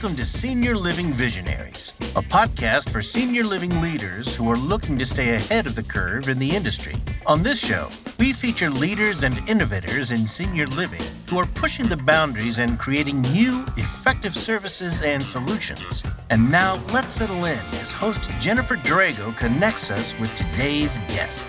Welcome to Senior Living Visionaries, a podcast for senior living leaders who are looking to stay ahead of the curve in the industry. On this show, we feature leaders and innovators in senior living who are pushing the boundaries and creating new, effective services and solutions. And now, let's settle in as host Jennifer Drago connects us with today's guests.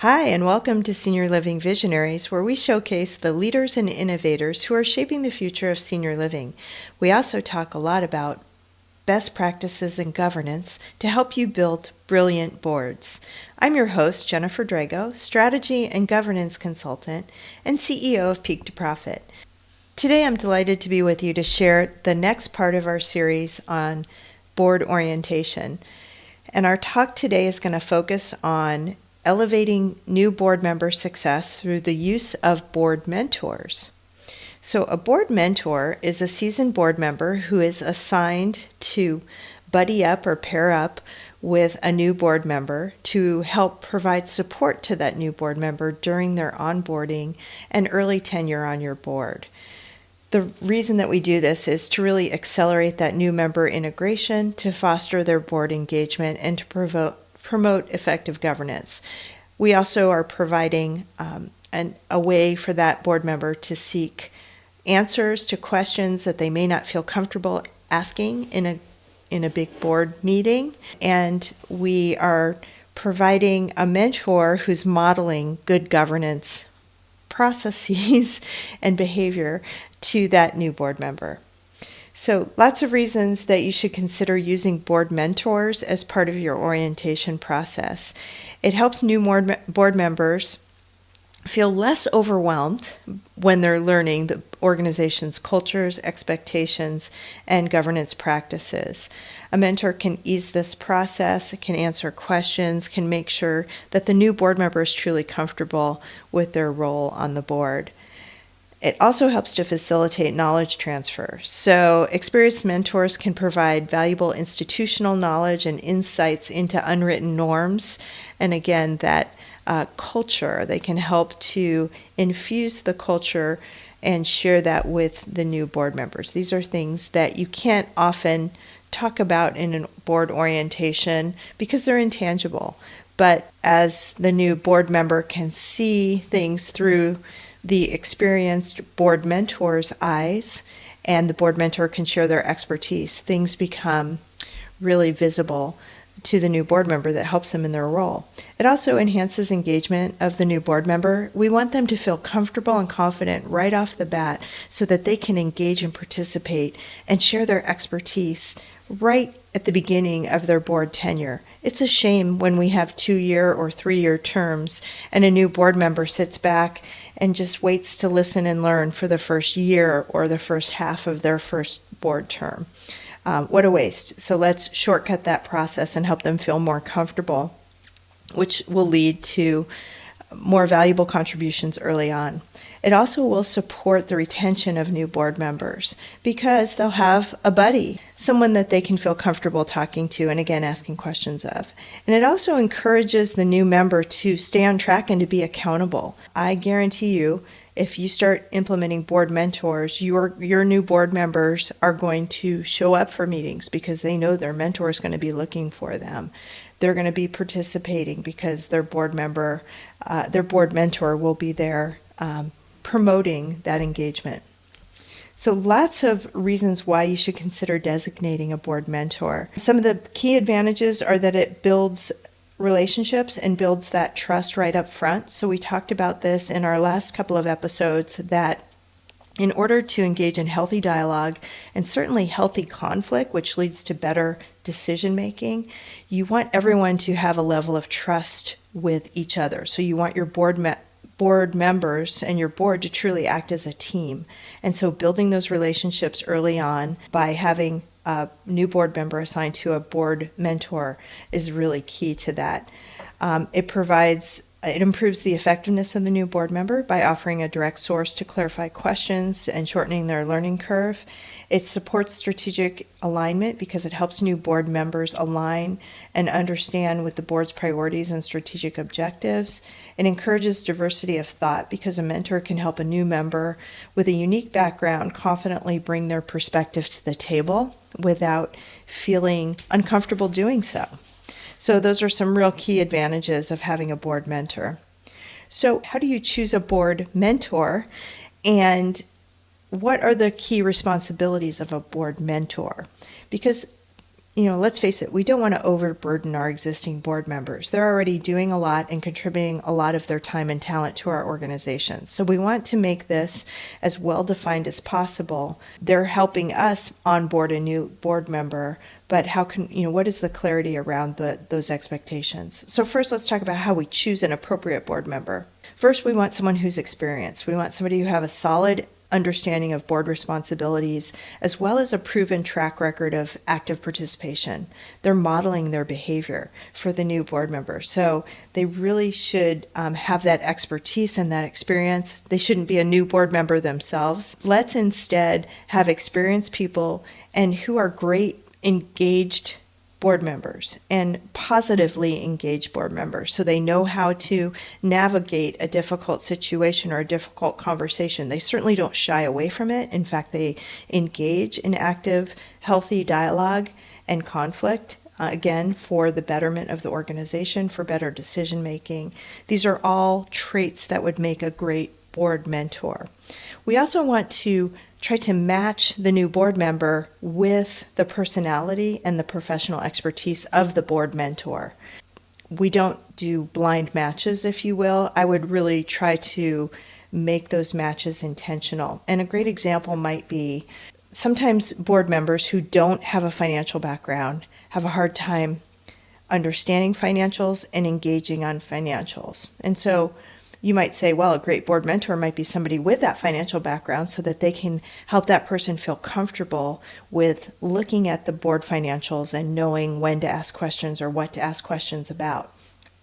Hi, and welcome to Senior Living Visionaries, where we showcase the leaders and innovators who are shaping the future of senior living. We also talk a lot about best practices and governance to help you build brilliant boards. I'm your host, Jennifer Drago, strategy and governance consultant and CEO of Peak to Profit. Today, I'm delighted to be with you to share the next part of our series on board orientation. And our talk today is going to focus on elevating new board member success through the use of board mentors. So a board mentor is a seasoned board member who is assigned to buddy up or pair up with a new board member to help provide support to that new board member during their onboarding and early tenure on your board. The reason that we do this is to really accelerate that new member integration, to foster their board engagement, and to promote effective governance. We also are providing a way for that board member to seek answers to questions that they may not feel comfortable asking in a big board meeting. And we are providing a mentor who's modeling good governance processes and behavior to that new board member. So lots of reasons that you should consider using board mentors as part of your orientation process. It helps new board members feel less overwhelmed when they're learning the organization's cultures, expectations, and governance practices. A mentor can ease this process, can answer questions, can make sure that the new board member is truly comfortable with their role on the board. It also helps to facilitate knowledge transfer. So experienced mentors can provide valuable institutional knowledge and insights into unwritten norms. And again, that culture, they can help to infuse the culture and share that with the new board members. These are things that you can't often talk about in a board orientation because they're intangible. But as the new board member can see things through the experienced board mentor's eyes, and the board mentor can share their expertise, things become really visible to the new board member that helps them in their role. It also enhances engagement of the new board member. We want them to feel comfortable and confident right off the bat so that they can engage and participate and share their expertise right at the beginning of their board tenure. It's a shame when we have 2-year or 3-year terms and a new board member sits back and just waits to listen and learn for the first year or the first half of their first board term. What a waste. So let's shortcut that process and help them feel more comfortable, which will lead to more valuable contributions early on. It also will support the retention of new board members because they'll have a buddy, someone that they can feel comfortable talking to and again asking questions of. And it also encourages the new member to stay on track and to be accountable. I guarantee you, if you start implementing board mentors, your new board members are going to show up for meetings because they know their mentor is going to be looking for them. They're going to be participating because their board mentor will be there promoting that engagement. So lots of reasons why you should consider designating a board mentor. Some of the key advantages are that it builds relationships and builds that trust right up front. So we talked about this in our last couple of episodes, that in order to engage in healthy dialogue and certainly healthy conflict, which leads to better decision making, you want everyone to have a level of trust with each other. So you want your board members and your board to truly act as a team. And so building those relationships early on by having a new board member assigned to a board mentor is really key to that. It provides It improves the effectiveness of the new board member by offering a direct source to clarify questions and shortening their learning curve. It supports strategic alignment because it helps new board members align and understand with the board's priorities and strategic objectives. It encourages diversity of thought because a mentor can help a new member with a unique background confidently bring their perspective to the table without feeling uncomfortable doing so. So those are some real key advantages of having a board mentor. So how do you choose a board mentor, and what are the key responsibilities of a board mentor? Because, let's face it, we don't want to overburden our existing board members. They're already doing a lot and contributing a lot of their time and talent to our organization. So we want to make this as well defined as possible. They're helping us onboard a new board member, but what is the clarity around those expectations? So first, let's talk about how we choose an appropriate board member. First, we want someone who's experienced. We want somebody who has a solid understanding of board responsibilities, as well as a proven track record of active participation. They're modeling their behavior for the new board member. So they really should have that expertise and that experience. They shouldn't be a new board member themselves. Let's instead have experienced people and who are great engaged board members and positively engaged board members, so they know how to navigate a difficult situation or a difficult conversation. They certainly don't shy away from it. In fact, they engage in active, healthy dialogue and conflict, again, for the betterment of the organization, for better decision making. These are all traits that would make a great board mentor. We also want to try to match the new board member with the personality and the professional expertise of the board mentor. We don't do blind matches, if you will. I would really try to make those matches intentional. And a great example might be sometimes board members who don't have a financial background have a hard time understanding financials and engaging on financials. And so you might say, well, a great board mentor might be somebody with that financial background so that they can help that person feel comfortable with looking at the board financials and knowing when to ask questions or what to ask questions about.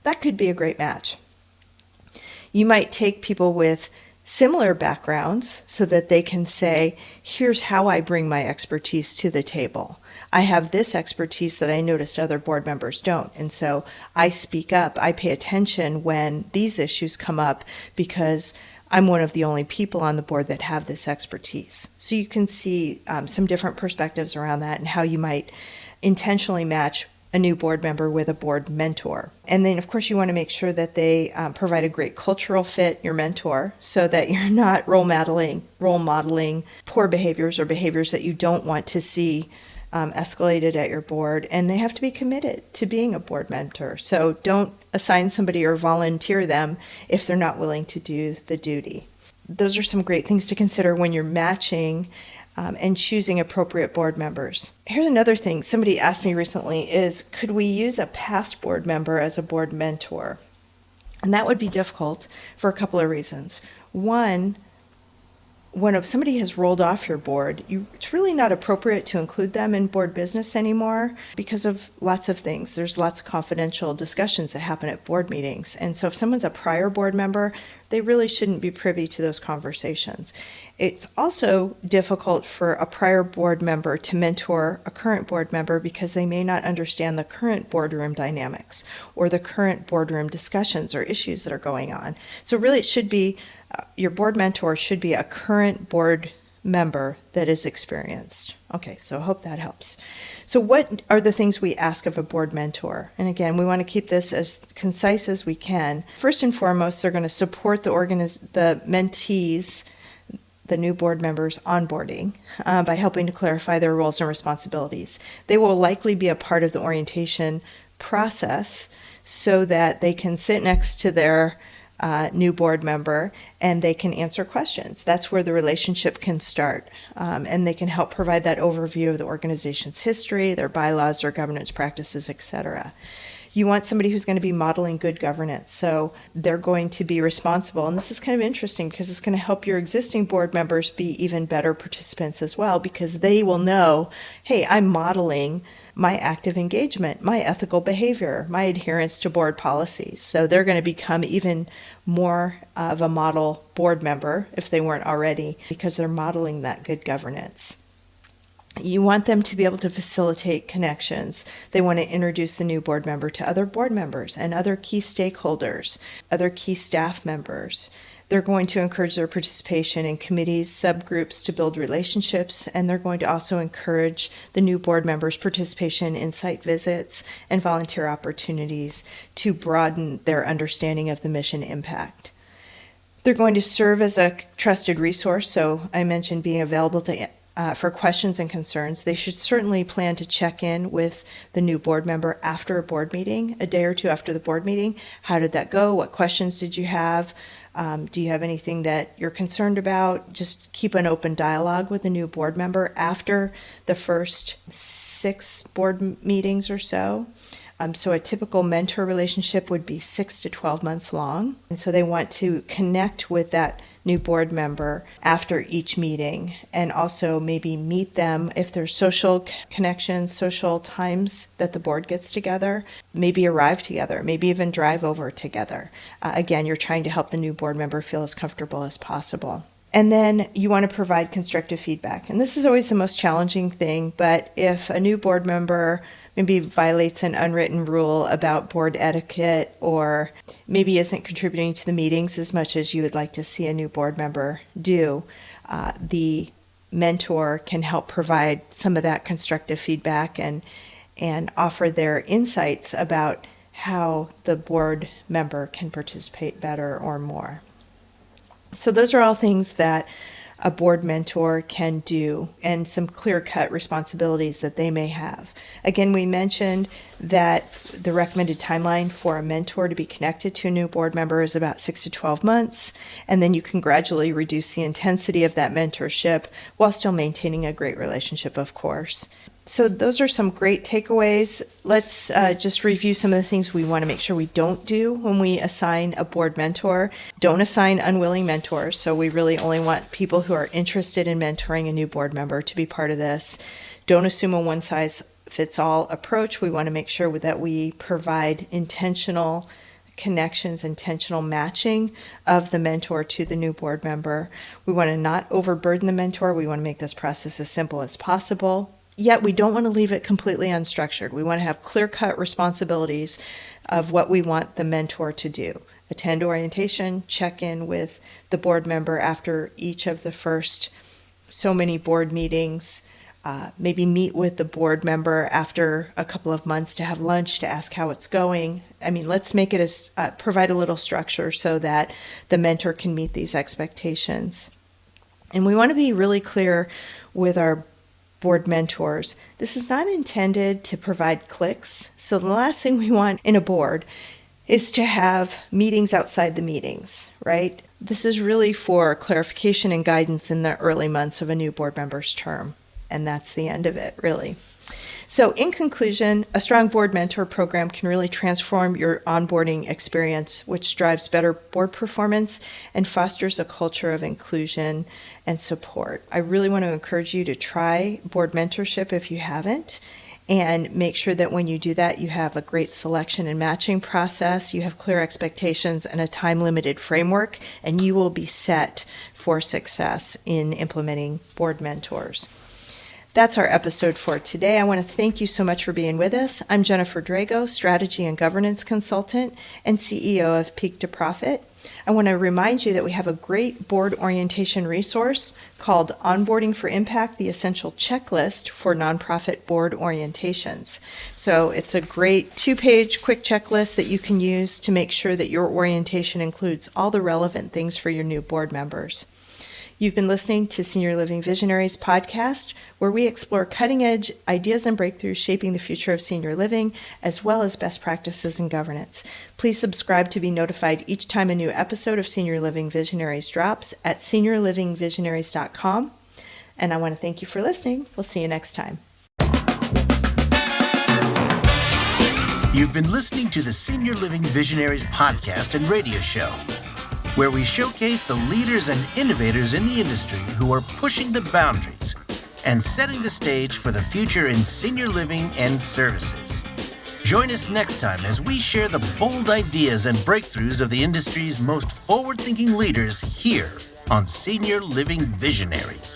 That could be a great match. You might take people with similar backgrounds so that they can say, here's how I bring my expertise to the table. I have this expertise that I noticed other board members don't. And so I speak up, I pay attention when these issues come up because I'm one of the only people on the board that have this expertise. So you can see some different perspectives around that and how you might intentionally match a new board member with a board mentor. And then, of course, you want to make sure that they provide a great cultural fit, your mentor, so that you're not role modeling poor behaviors or behaviors that you don't want to see escalated at your board. And they have to be committed to being a board mentor. So don't assign somebody or volunteer them if they're not willing to do the duty. Those are some great things to consider when you're matching and choosing appropriate board members. Here's another thing somebody asked me recently is, could we use a past board member as a board mentor? And that would be difficult for a couple of reasons. One, when somebody has rolled off your board, it's really not appropriate to include them in board business anymore because of lots of things. There's lots of confidential discussions that happen at board meetings. And so if someone's a prior board member, they really shouldn't be privy to those conversations. It's also difficult for a prior board member to mentor a current board member because they may not understand the current boardroom dynamics or the current boardroom discussions or issues that are going on. So really it should be, your board mentor should be a current board member that is experienced. Okay, so I hope that helps. So what are the things we ask of a board mentor? And again, we want to keep this as concise as we can. First and foremost, they're going to support the mentees, the new board members' onboarding by helping to clarify their roles and responsibilities. They will likely be a part of the orientation process so that they can sit next to their new board member and they can answer questions. That's where the relationship can start. And they can help provide that overview of the organization's history, their bylaws, their governance practices, etc. You want somebody who's going to be modeling good governance. So they're going to be responsible. And this is kind of interesting because it's going to help your existing board members be even better participants as well, because they will know, hey, I'm modeling my active engagement, my ethical behavior, my adherence to board policies. So they're going to become even more of a model board member if they weren't already, because they're modeling that good governance. You want them to be able to facilitate connections. They want to introduce the new board member to other board members and other key stakeholders, other key staff members. They're going to encourage their participation in committees, subgroups to build relationships, and they're going to also encourage the new board members' participation in site visits and volunteer opportunities to broaden their understanding of the mission impact. They're going to serve as a trusted resource, so I mentioned being available to for questions and concerns. They should certainly plan to check in with the new board member after a board meeting, a day or two after the board meeting. How did that go? What questions did you have? Do you have anything that you're concerned about? Just keep an open dialogue with the new board member after the first 6 board meetings or so. So a typical mentor relationship would be 6 to 12 months long. And so they want to connect with that new board member after each meeting, and also maybe meet them if there's social connections, social times that the board gets together, maybe arrive together, maybe even drive over together. Again, you're trying to help the new board member feel as comfortable as possible. And then you want to provide constructive feedback. And this is always the most challenging thing, but if a new board member maybe violates an unwritten rule about board etiquette, or maybe isn't contributing to the meetings as much as you would like to see a new board member do, the mentor can help provide some of that constructive feedback and offer their insights about how the board member can participate better or more. So those are all things that a board mentor can do, and some clear-cut responsibilities that they may have. Again, we mentioned that the recommended timeline for a mentor to be connected to a new board member is about 6 to 12 months, and then you can gradually reduce the intensity of that mentorship while still maintaining a great relationship, of course. So those are some great takeaways. Let's just review some of the things we want to make sure we don't do when we assign a board mentor. Don't assign unwilling mentors. So we really only want people who are interested in mentoring a new board member to be part of this. Don't assume a one-size-fits-all approach. We want to make sure that we provide intentional connections, intentional matching of the mentor to the new board member. We want to not overburden the mentor. We want to make this process as simple as possible. Yet we don't want to leave it completely unstructured. We want to have clear-cut responsibilities of what we want the mentor to do. Attend orientation, check in with the board member after each of the first so many board meetings, maybe meet with the board member after a couple of months to have lunch to ask how it's going. I mean, let's make it as provide a little structure so that the mentor can meet these expectations. And we want to be really clear with our board mentors. This is not intended to provide clicks. So the last thing we want in a board is to have meetings outside the meetings, right? This is really for clarification and guidance in the early months of a new board member's term. And that's the end of it, really. So in conclusion, a strong board mentor program can really transform your onboarding experience, which drives better board performance and fosters a culture of inclusion and support. I really want to encourage you to try board mentorship if you haven't, and make sure that when you do that, you have a great selection and matching process, you have clear expectations and a time-limited framework, and you will be set for success in implementing board mentors. That's our episode for today. I want to thank you so much for being with us. I'm Jennifer Drago, Strategy and Governance Consultant and CEO of Peak to Profit. I want to remind you that we have a great board orientation resource called Onboarding for Impact, the Essential Checklist for Nonprofit Board Orientations. So it's a great 2-page quick checklist that you can use to make sure that your orientation includes all the relevant things for your new board members. You've been listening to Senior Living Visionaries podcast, where we explore cutting-edge ideas and breakthroughs shaping the future of senior living, as well as best practices in governance. Please subscribe to be notified each time a new episode of Senior Living Visionaries drops at seniorlivingvisionaries.com. And I want to thank you for listening. We'll see you next time. You've been listening to the Senior Living Visionaries podcast and radio show, where we showcase the leaders and innovators in the industry who are pushing the boundaries and setting the stage for the future in senior living and services. Join us next time as we share the bold ideas and breakthroughs of the industry's most forward-thinking leaders here on Senior Living Visionaries.